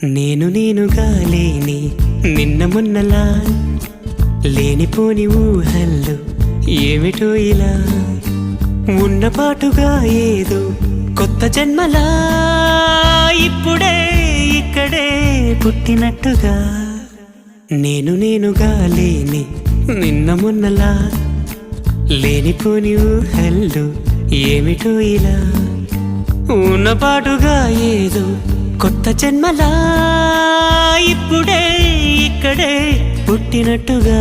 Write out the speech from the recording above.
నేనుగా లేని నిన్న మొన్నలా లేనిపోని ఊహల్లో ఏమిటో ఇలా ఉన్నపాటుగా ఏదో కొత్త జన్మలా ఇప్పుడే ఇక్కడే పుట్టినట్టుగా నేనుగా లేని నిన్న మొన్నలా లేనిపోని ఊహల్లో ఏమిటో ఇలా ఉన్నపాటుగా ఏదో కొత్త జన్మలా ఇప్పుడే ఇక్కడే పుట్టినట్టుగా